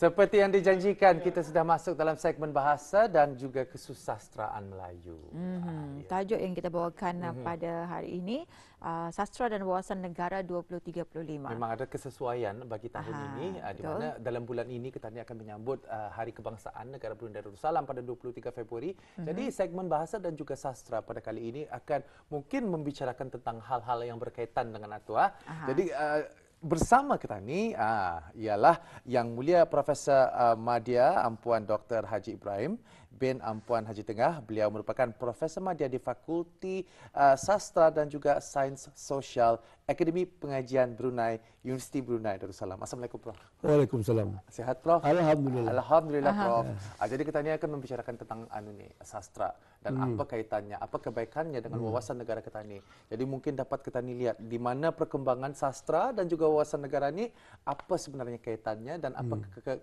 Seperti yang dijanjikan, kita sudah masuk dalam segmen bahasa dan juga kesusastraan Melayu. Tajuk yang kita bawakan pada hari ini, Sastra dan Wawasan Negara 2035. Memang ada kesesuaian bagi tahun ini, di mana dalam bulan ini kita akan menyambut Hari Kebangsaan Negara Brunei Darussalam pada 23 Februari. Jadi segmen bahasa dan juga sastra pada kali ini akan mungkin membicarakan tentang hal-hal yang berkaitan dengan Atua. Jadi bersama kita ni ialah Yang Mulia Profesor Madya Ampuan Dr. Haji Ibrahim bin Ampuan Haji Tengah. Beliau merupakan Profesor Madya di Fakulti Sastra dan juga Sains Sosial Akademi Pengajian Brunei, Universiti Brunei Darussalam. Assalamualaikum, Prof. Waalaikumsalam. Sihat, Prof? Alhamdulillah. Alhamdulillah, Prof. Jadi kita ni akan membicarakan tentang sastra dan apa kaitannya, apa kebaikannya dengan wawasan negara kita ni. Jadi mungkin dapat kita ni lihat di mana perkembangan sastra dan juga wawasan negara ni, apa sebenarnya kaitannya dan apa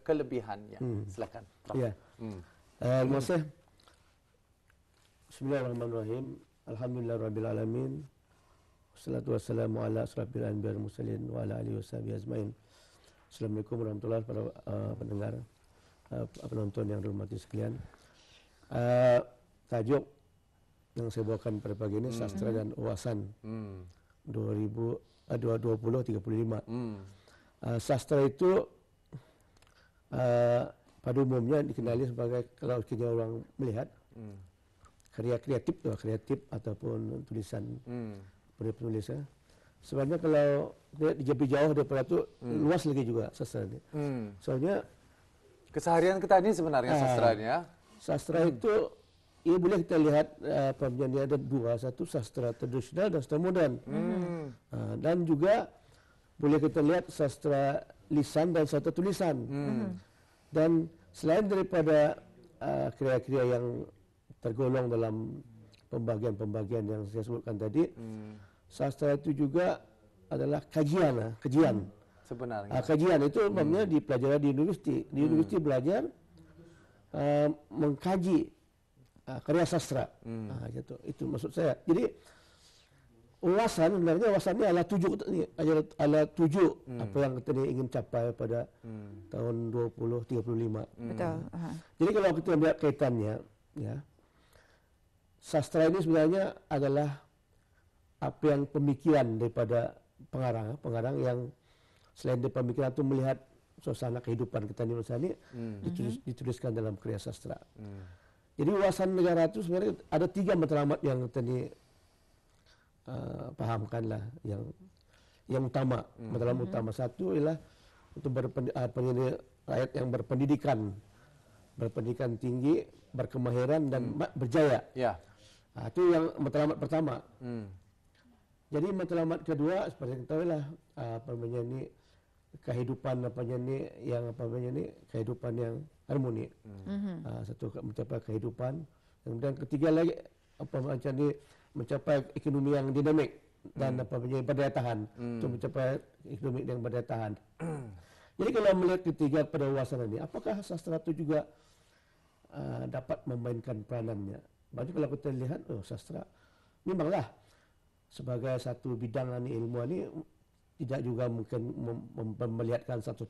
kelebihannya. Silakan, Prof. Ya. Terima kasih. Bismillahirrahmanirrahim. Alhamdulillahirabbil alamin. Wassalatu wassalamu ala asrofil anbiya'i wal mursalin wa ala alihi washabihi ajmain. Assalamualaikum warahmatullahi wabarakatuh para pendengar, penonton yang dihormati sekalian. Tajuk yang saya bawakan pada pagi ini Sastra dan Wawasan 2035. Sastra itu pada umumnya dikenali sebagai, kalau kita orang melihat, karya kreatif ataupun tulisan penulis. Sebenarnya kalau lebih jauh daripada itu, luas lagi juga sastra ini. Soalnya keseharian kita ini sebenarnya sastranya. Sastra itu, ya boleh kita lihat pembagiannya ada dua, satu sastra tradisional dan sastra modern. Dan juga boleh kita lihat sastra lisan dan sastra tulisan. Dan selain daripada karya-karya yang tergolong dalam pembagian-pembagian yang saya sebutkan tadi, sastra itu juga adalah kajian. Sebenarnya. Kajian itu umumnya dipelajari di universiti. Di universiti belajar mengkaji karya sastra. Gitu. Itu maksud saya. Jadi sebenarnya wawasannya adalah tujuh apa yang kita ingin capai pada tahun 2035. Betul. Jadi kalau kita lihat kaitannya, ya, sastra ini sebenarnya adalah apa yang pemikiran daripada pengarang yang selain dari pemikiran itu melihat suasana kehidupan kita di Indonesia ini dituliskan dalam karya sastra. Jadi wawasan negara itu sebenarnya ada tiga matlamat yang tadi pahamkanlah yang utama. Matlamat utama satu ialah untuk rakyat yang berpendidikan tinggi, berkemahiran dan berjaya. Itu yang matlamat pertama. Jadi matlamat kedua seperti yang kita tahu lah kehidupan kehidupan yang harmoni. Satu mencapai kehidupan. Kemudian ketiga lagi mencapai ekonomi yang dinamik dan berdaya tahan. Untuk mencapai ekonomi yang berdaya tahan. Jadi kalau melihat ketiga pada wawasan ini, apakah sastra itu juga dapat memainkan peranannya? Berarti kalau kita lihat, sastra memanglah sebagai satu bidang ilmu ini tidak juga mungkin melihatkan 100%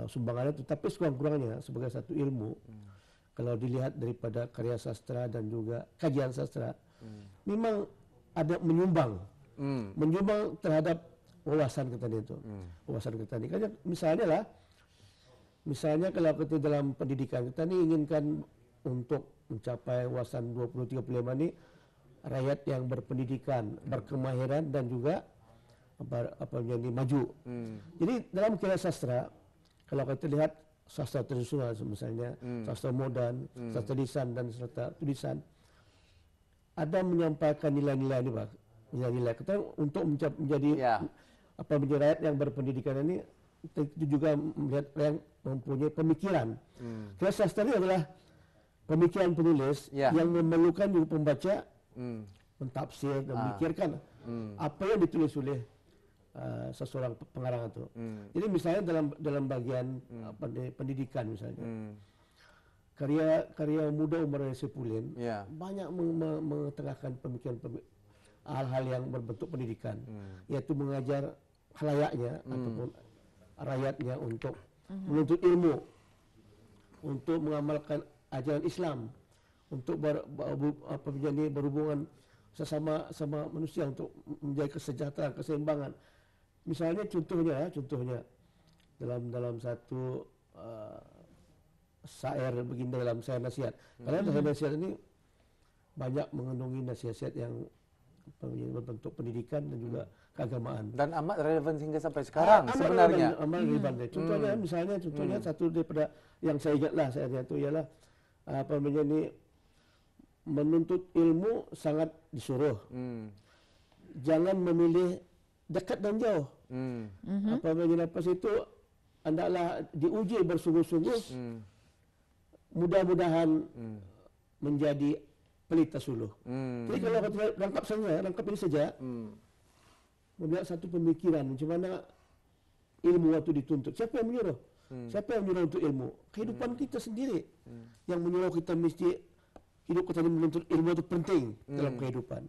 sumbangannya, tetapi sekurang-kurangnya sebagai satu ilmu, kalau dilihat daripada karya sastra dan juga kajian sastra, memang ada menyumbang terhadap wawasan kita itu. Wawasan kita ini, misalnya kalau kita dalam pendidikan kita ini inginkan untuk mencapai wawasan 2035 ini rakyat yang berpendidikan, berkemahiran dan juga maju. Jadi dalam karya sastra, kalau kita lihat sastra tradisional misalnya, sastra modern, sastra lisan dan sastra tulisan, ada menyampaikan nilai-nilai ini, Pak. Nilai-nilai kita untuk menjadi rakyat yang berpendidikan ini, itu juga melihat yang mempunyai pemikiran. Karya sastra ini adalah pemikiran penulis yang memerlukan juga pembaca mentafsir dan memikirkan apa yang ditulis oleh seseorang pengarang itu. Jadi misalnya dalam bagian pendidikan misalnya, karya muda Umar Sepulin banyak mengetengahkan pemikiran hal-hal yang berbentuk pendidikan, yaitu mengajar halayaknya ataupun rakyatnya untuk menuntut ilmu, untuk mengamalkan ajaran Islam, untuk berhubungan sesama manusia, untuk menjaga kesejahteraan, keseimbangan. Misalnya contohnya dalam satu syair begini, dalam syair nasihat. Karena syair nasihat ini banyak mengandungi nasihat yang berbentuk pendidikan dan juga keagamaan. Dan amat relevan hingga sampai sekarang sebenarnya. Amat relevan. Contohnya satu daripada yang saya ingatlah itu ialah menuntut ilmu sangat disuruh. Jangan memilih dekat dan jauh. Lepas itu hendaklah diuji bersungguh-sungguh. Mudah-mudahan menjadi pelita suluh. Jadi kalau rangkap ini saja, melihat satu pemikiran macam mana ilmu itu dituntut. Siapa yang menyuruh? Siapa yang menyuruh untuk ilmu? Kehidupan kita sendiri yang menyuruh kita mesti hidup kita menuntut ilmu itu penting dalam kehidupan.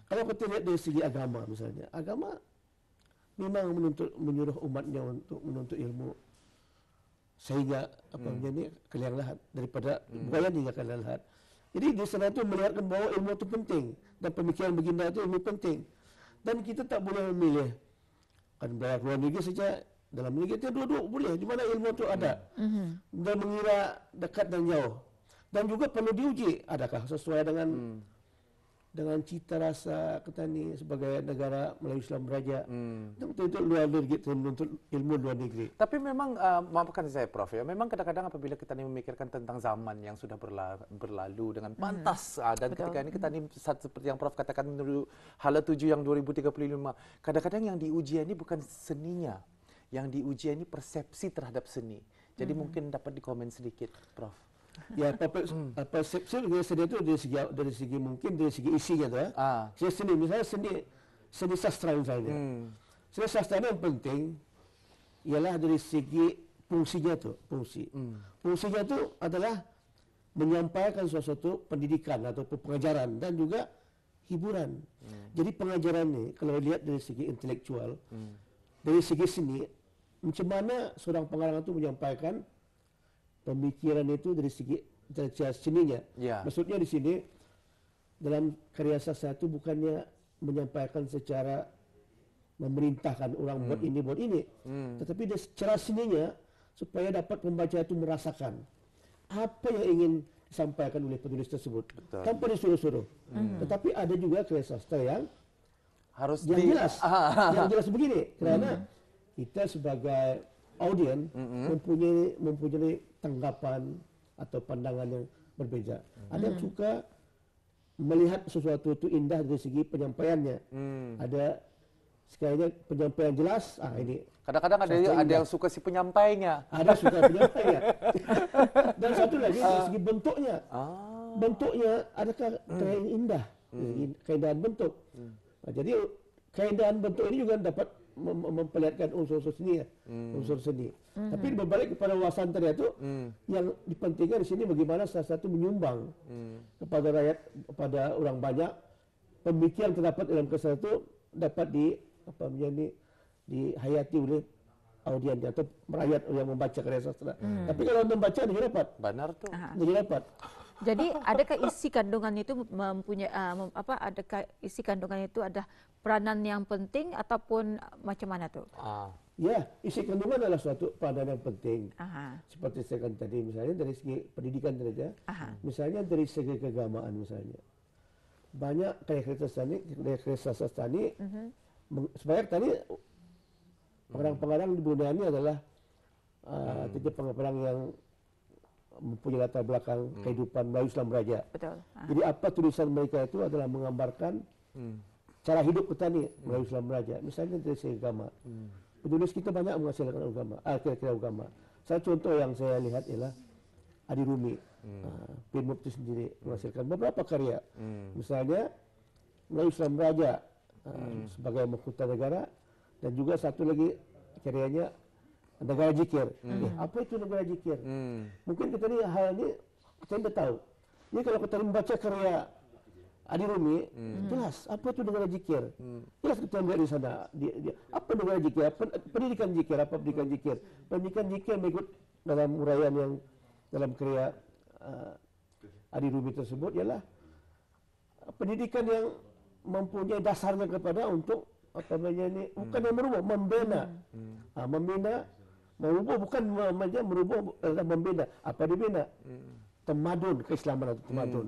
Kalau kita lihat dari segi agama misalnya, agama memang menyuruh umatnya untuk menuntut ilmu sehingga menjadi kalian lahat daripada bukan hingga kalian lahat. Jadi di sana itu melihatkan bahawa ilmu itu penting dan pemikiran baginda itu ilmu penting. Dan kita tak boleh memilih kan belajar luar negeri saja, dalam negeri kita dua-dua boleh, di mana ilmu itu ada. Dan mengira dekat dan jauh. Dan juga perlu diuji, adakah sesuai dengan cita rasa kita ni sebagai negara Melayu Islam Raja. Untuk luar negeri, untuk ilmu luar negeri. Tapi memang, maafkan saya Prof, ya, memang kadang-kadang apabila kita ni memikirkan tentang zaman yang sudah berlalu dengan pantas, dan ketika ini kita ni seperti yang Prof katakan menuju hala 7 yang 2035, kadang-kadang yang diuji ini bukan seninya, yang diuji ini persepsi terhadap seni. Jadi mungkin dapat dikomen sedikit, Prof. Ya, persepsi seni itu dari segi mungkin dari segi isinya tu ya. Seni misalnya seni sastra misalnya. Seni sastra yang penting ialah dari segi fungsinya tu, fungsinya tu adalah menyampaikan sesuatu pendidikan atau pengajaran dan juga hiburan. Jadi pengajaran ni kalau lihat dari segi intelektual, dari segi seni, macam mana seorang pengarang itu menyampaikan pemikiran itu dari segi seninya. Maksudnya di sini dalam karya sastra itu bukannya menyampaikan secara memerintahkan orang buat ini, tetapi dari secara seninya supaya dapat pembaca itu merasakan apa yang ingin disampaikan oleh penulis tersebut. Tanpa disuruh-suruh. Tetapi ada juga karya sastra yang harus jelas, yang jelas begini, kerana kita sebagai audien mempunyai tanggapan atau pandangan yang berbeza. Ada yang suka melihat sesuatu itu indah dari segi penyampaiannya. Ada sekalinya penyampaian jelas. Ini kadang-kadang ada yang suka si penyampainya. Ada suka penyampainya. Dan satu lagi dari segi bentuknya. Bentuknya adakah yang indah? Keindahan bentuk. Jadi keindahan bentuk ini juga dapat memperlihatkan unsur-unsur seni, unsur seni. Tapi berbalik kepada wawasan tadi itu, yang dipentingkan di sini bagaimana salah satu menyumbang kepada rakyat, kepada orang banyak, pemikiran terdapat dalam kisah itu dapat dihayati oleh audiensnya atau rakyat yang membaca karya sastra. Tapi kalau membaca dia dapat. Benar tuh. Dia dapat. Jadi adakah isi kandungan itu mempunyai adakah isi kandungan itu ada peranan yang penting ataupun macam mana tu? Ya, isi kandungan adalah suatu peranan yang penting. Seperti saya katakan tadi, misalnya dari segi pendidikan saja, misalnya dari segi keagamaan misalnya. Banyak karya sastra ini, sebenarnya tadi pengarang-pengarang di Brunei ini adalah pengarang yang mempunyai latar belakang kehidupan Melayu Islam Raja. Betul. Jadi apa tulisan mereka itu adalah menggambarkan cara hidup petani Melayu Islam Raja. Misalnya dari segi agama. Penulis kita banyak menghasilkan agama, kira-kira agama. Salah contoh yang saya lihat ialah Adi Rumi. Pin Mufti sendiri menghasilkan beberapa karya. Misalnya Melayu Islam Raja sebagai mahkota negara, dan juga satu lagi karyanya Negara Jikir. Apa itu Negara Jikir? Mungkin kita ni hal ni kita tidak tahu. Jadi kalau kita membaca karya Adi Rumi, jelas apa itu negara jikir. Jelas kita lihat di sana. Apa negara jikir? Pendidikan jikir, apa pendidikan jikir? Pendidikan jikir mengikut dalam uraian yang dalam karya Adi Rumi tersebut ialah pendidikan yang mempunyai dasarnya kepada untuk apa namanya ini, bukan yang merubah, membina. Membina, merubah bukan merubah, membina. Apa dibina? Temadun, keislaman atau temadun.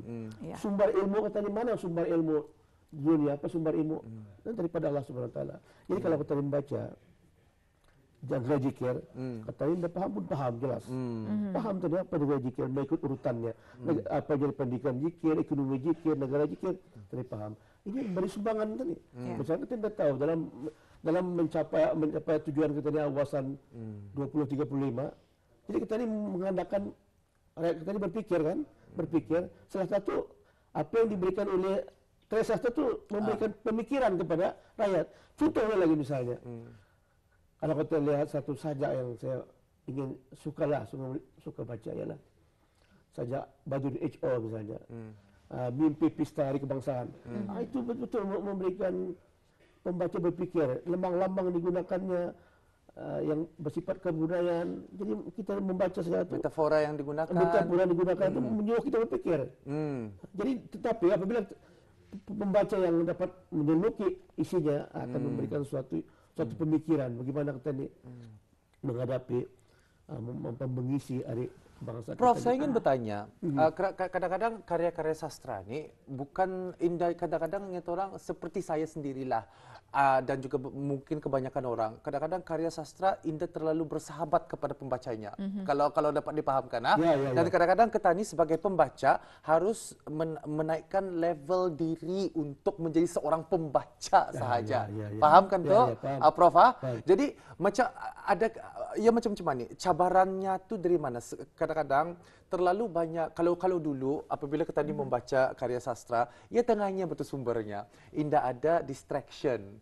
Sumber ilmu, kata di mana sumber ilmu dunia, apa sumber ilmu? Dan daripada Allah Subhanahu Wa Taala. Jadi kalau kita membaca jaga jikir, kata ini paham pun paham jelas. Paham tadi apa jaga jikir, mengikut urutannya. Apa jadi pendidikan jikir, ekonomi jikir, negara jikir, tadi paham. Ini beri sumbangan tadi. Misalnya kita tahu dalam mencapai tujuan kita ini awasan 2035. Jadi kita ini mengandalkan rakyat kita ini berpikir salah satu apa yang diberikan oleh karya sastra itu memberikan pemikiran kepada rakyat. Contohnya lagi misalnya, kalau kita lihat satu sajak yang saya ingin suka baca ialah sajak Badrun H.O. misalnya, Mimpi Pesta Hari Kebangsaan. Itu betul-betul memberikan pembaca berpikir, lambang-lambang digunakannya yang bersifat kebudayaan. Jadi kita membaca sesuatu, metafora yang digunakan itu menyuruh kita berpikir. Jadi tetapi apabila pembaca yang dapat menyeluki isinya akan memberikan suatu pemikiran bagaimana kita ini menghadapi mengisi hari bangsa. Prof, saya ingin bertanya, kadang-kadang karya-karya sastra ini bukan indah, kadang-kadang orang seperti saya sendirilah, dan juga mungkin kebanyakan orang, kadang-kadang karya sastra indah terlalu bersahabat kepada pembacanya. Kalau dapat dipahamkan, dan kadang-kadang kita ini sebagai pembaca harus menaikkan level diri untuk menjadi seorang pembaca sahaja. Paham kan tuh, Prof? Jadi macam ada macam-macam ni. Cabarannya tu dari mana? Kadang-kadang terlalu banyak. Kalau dulu apabila kita ni membaca karya sastra, ia tengahnya betul sumbernya. Indah ada distraction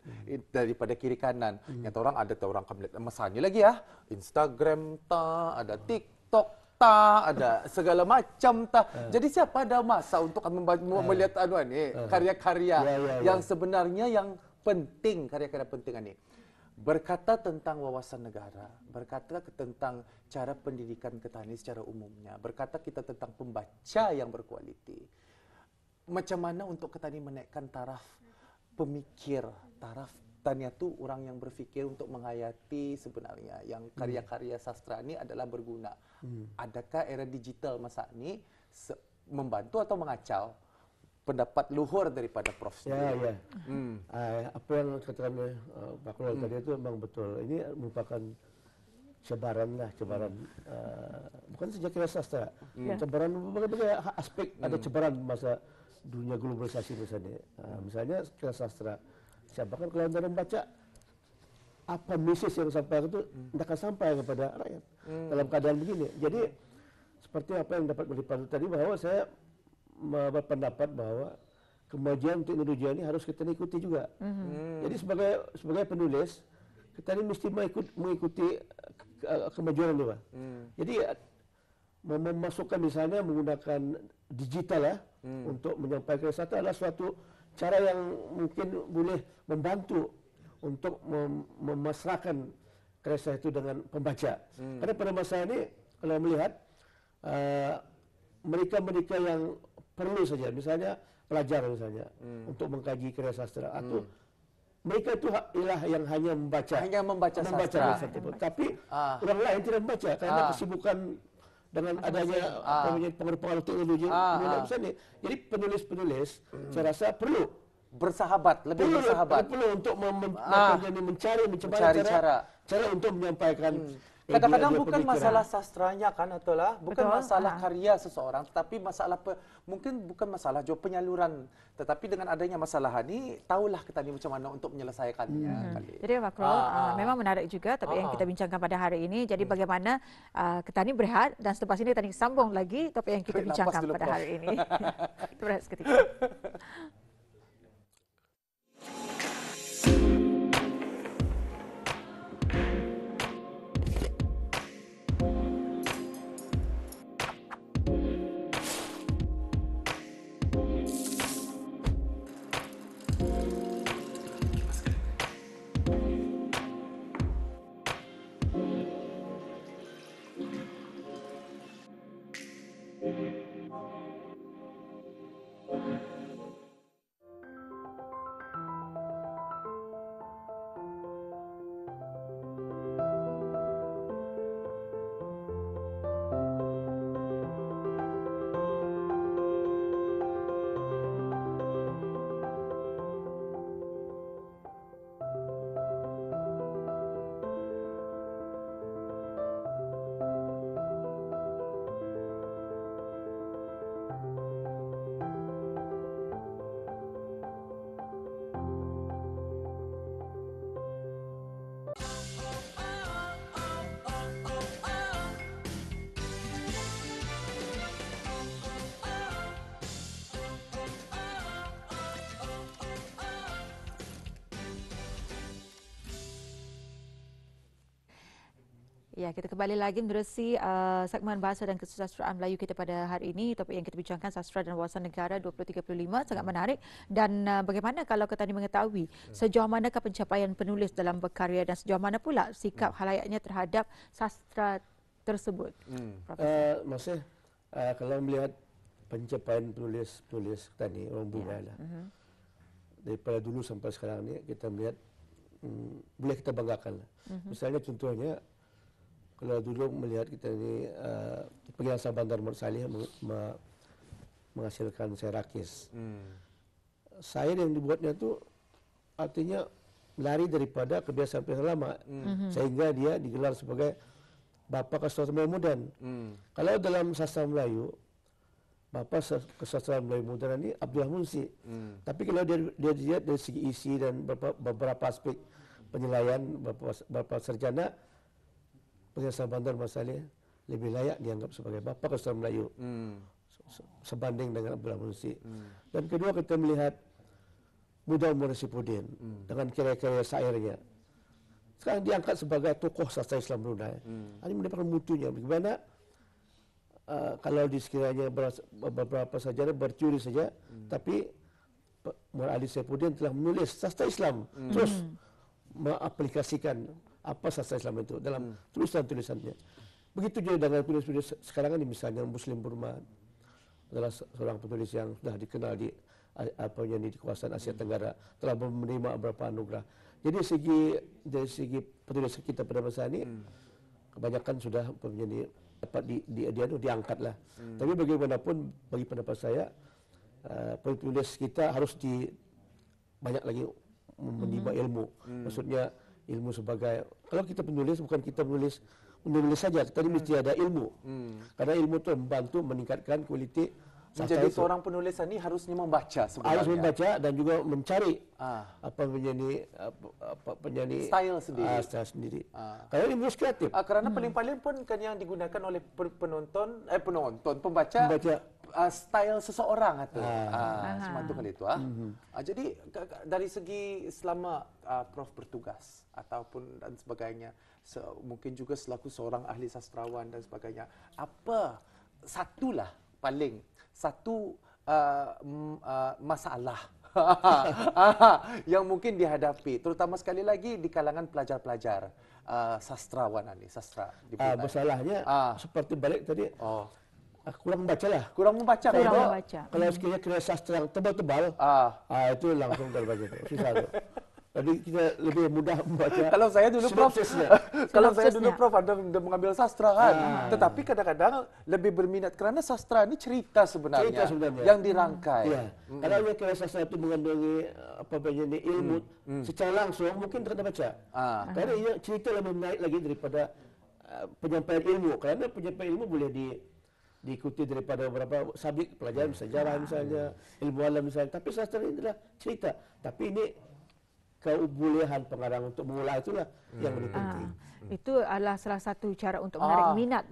daripada kiri kanan. Yang orang ada orang kamlet masanya lagi ya. Instagram ada TikTok ada segala macam Jadi siapa ada masa untuk melihat karya-karya yang sebenarnya yang penting, karya-karya penting ini. Berkata tentang wawasan negara, berkata tentang cara pendidikan kita ini secara umumnya, berkata kita tentang pembaca yang berkualiti. Macam mana untuk kita ini menaikkan taraf pemikir, taraf tanya tu orang yang berfikir untuk menghayati sebenarnya yang karya-karya sastra ini adalah berguna. Adakah era digital masa ini membantu atau mengacau? Pendapat luhur daripada Prof sendiri. Apa yang katakan Pak Kolal tadi itu memang betul. Ini merupakan cabaran bukan saja karya sastra, cabaran berbagai aspek. Ada cabaran masa dunia globalisasi misalnya. Misalnya karya sastra, siapa kan kalau anda membaca apa message yang disampaikan itu tidak akan sampai kepada rakyat dalam keadaan begini. Jadi seperti apa yang dapat dilihat tadi, bahwa saya berpendapat bahwa kemajuan teknologi ini harus kita ikuti juga. Jadi sebagai penulis, kita ini mesti mengikuti kemajuan ini, Pak. Jadi memasukkan misalnya menggunakan digital untuk menyampaikan sastra adalah suatu cara yang mungkin boleh membantu untuk memasrahkan karya itu dengan pembaca. Karena pada masa ini kalau melihat mereka yang perlu saja, misalnya pelajar misalnya, untuk mengkaji karya sastra, atau mereka itu ialah yang hanya membaca sastra. Tapi orang lain tidak membaca karena kesibukan dengan adanya pengaruh teknologi. Jadi penulis-penulis saya rasa perlu lebih bersahabat. Perlu untuk mencari cara untuk menyampaikan. Kadang-kadang bukan masalah sastranya kan, itulah bukan masalah karya seseorang, tetapi mungkin bukan masalah juga penyaluran, tetapi dengan adanya masalah ini tahulah kita ni macam mana untuk menyelesaikannya. Jadi Pak Kolal, memang menarik juga tapi yang kita bincangkan pada hari ini. Jadi bagaimana kita ni berehat dan selepas ini kita ni sambung lagi topik yang kita bincangkan pada hari ini. Kita berehat seketika. Ya, kita kembali lagi menerusi segmen Bahasa dan Kesusastraan Melayu kita pada hari ini. Topik yang kita bincangkan Sastra dan Wawasan Negara 2035 sangat menarik. Dan bagaimana kalau kita mengetahui sejauh manakah pencapaian penulis dalam berkarya dan sejauh mana pula sikap halayaknya terhadap sastra tersebut? Maksudnya kalau melihat pencapaian penulis tadi orang Brunei lah. Daripada dulu sampai sekarang ni kita melihat boleh kita banggakan lah. Misalnya contohnya kalau dulu melihat kita ni Pengiasa Bandar Muhammad Saleh menghasilkan Serakis. Sair yang dibuatnya tu artinya lari daripada kebiasaan-kebiasaan lama sehingga dia digelar sebagai bapa kesusastraan Melayu moden. Kalau dalam sastra Melayu bapa kesusastraan Melayu moden ini Abdullah Munsi. Tapi kalau dia lihat dari segi isi dan beberapa aspek penilaian beberapa sarjana, Pengiasa Bandar Muhammad Saleh lebih layak dianggap sebagai bapa kesusastraan Melayu sebanding dengan Abdullah Munsi. Dan kedua kita melihat Muda Umar Saifuddin dengan karya-karya syairnya. Sekarang diangkat sebagai tokoh sastra Islam Brunei. Ini mendapatkan mutunya. Bagaimana kalau di sekiranya beberapa sarjana berteori saja, tapi Muhammad Ali Saifuddin telah menulis sastra Islam, terus mengaplikasikan apa sastra Islam itu dalam tulisan-tulisannya. Begitu juga dengan penulis-penulis sekarang ini, misalnya Muslim Burman adalah seorang penulis yang sudah dikenal di kawasan Asia Tenggara, telah menerima beberapa anugerah. Jadi dari segi penulis kita pada masa ini kebanyakan sudah menjadi dapat diangkat lah. Tapi bagaimanapun bagi pendapat saya penulis kita harus banyak lagi menimba ilmu. Maksudnya ilmu sebagai, kalau kita penulis bukan kita menulis saja, tadi mesti ada ilmu. Karena ilmu itu membantu meningkatkan kualiti. Menjadi seorang penulis ini harusnya membaca sebenarnya. Harus membaca dan juga mencari penyanyi style sendiri. Style sendiri. Karena ini menulis kreatif. Karena paling-paling pun kan yang digunakan oleh pembaca style seseorang atau semacam kali itu. Jadi dari segi selama Prof bertugas ataupun dan sebagainya, mungkin juga selaku seorang ahli sastrawan dan sebagainya, apa satu masalah yang mungkin dihadapi, terutama sekali lagi di kalangan pelajar-pelajar sastrawan ini, sastra di Brunei. Masalahnya seperti balik tadi, kurang membaca lah. Kurang membaca. Kalau sekiranya kira sastra yang tebal-tebal, itu langsung terbaca. Susah tu. Jadi kita lebih mudah membaca. Kalau saya dulu Prof ada mengambil sastra kan. Tetapi kadang-kadang lebih berminat karena sastra ini cerita sebenarnya yang dirangkai. Ya. Kalau kira sastra itu mengandungi ilmu secara langsung mungkin tak baca. Karena ia cerita lebih menarik lagi daripada penyampaian ilmu. Karena penyampaian ilmu boleh diikuti daripada beberapa subjek pelajaran, sejarah misalnya, ilmu alam misalnya. Tapi sastra ini adalah cerita. Tapi ini kebolehan pengarang untuk mengolah itulah yang lebih penting. Itu adalah salah satu cara untuk menarik minat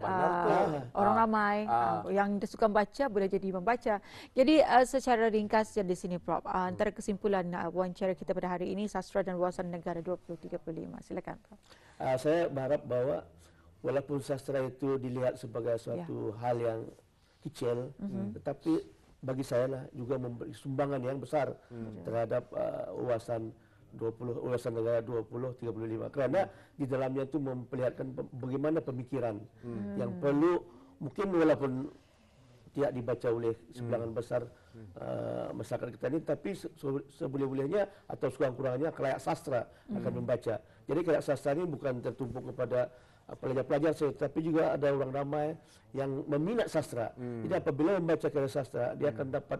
orang ramai yang suka baca boleh jadi membaca. Jadi secara ringkas di sini Prof, antara kesimpulan wawancara kita pada hari ini, Sastra dan Wawasan Negara 2035. Silakan Prof. Saya berharap bahwa walaupun sastra itu dilihat sebagai suatu hal yang kecil, tetapi bagi saya lah juga memberi sumbangan yang besar terhadap wawasan negara 2035, kerana di dalamnya itu memperlihatkan bagaimana pemikiran yang perlu, mungkin walaupun tidak dibaca oleh sebilangan besar masyarakat kita ini, tapi seboleh-bolehnya atau sekurang-kurangnya khalayak sastra akan membaca. Jadi khalayak sastra ini bukan tertumpu kepada pelajar-pelajar saja, tapi juga ada orang ramai yang meminat sastra. Jadi apabila membaca karya sastra, dia akan dapat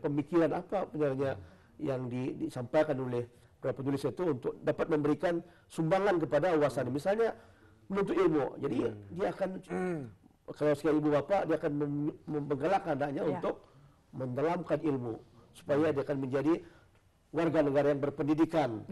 pemikiran apa sebenarnya yang disampaikan oleh para penulis itu untuk dapat memberikan sumbangan kepada wawasan. Misalnya menuntut ilmu. Jadi dia akan, kalau sekali ibu bapa, dia akan menggalakkan anaknya untuk mendalamkan ilmu supaya dia akan menjadi warga negara yang berpendidikan,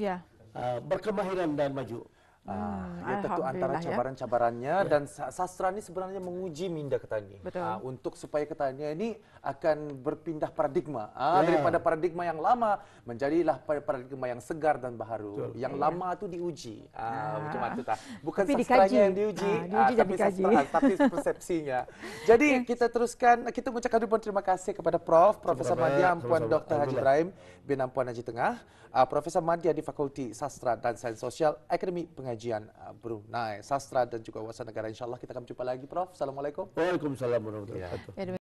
berkemahiran dan maju. Ya tentu antara cabaran-cabarannya dan sastra ini sebenarnya menguji minda Ketani untuk supaya Ketani ini akan berpindah paradigma daripada paradigma yang lama menjadilah paradigma yang segar dan baharu. Yang lama itu diuji. Macam itu tak. Bukan sastranya yang diuji, tapi sastra, tapi persepsinya. Jadi kita teruskan, kita mengucapkan ribuan terima kasih kepada Profesor Madya Puan Dr. Haji Ibrahim bin Ampuan Haji Tengah, Profesor Madya di Fakulti Sastra dan Sains Sosial Akademi Pengajian Brunei Sastra dan juga Wawasan Negara. InsyaAllah kita akan berjumpa lagi, Prof. Assalamualaikum. Waalaikumsalam warahmatullahi wabarakatuh.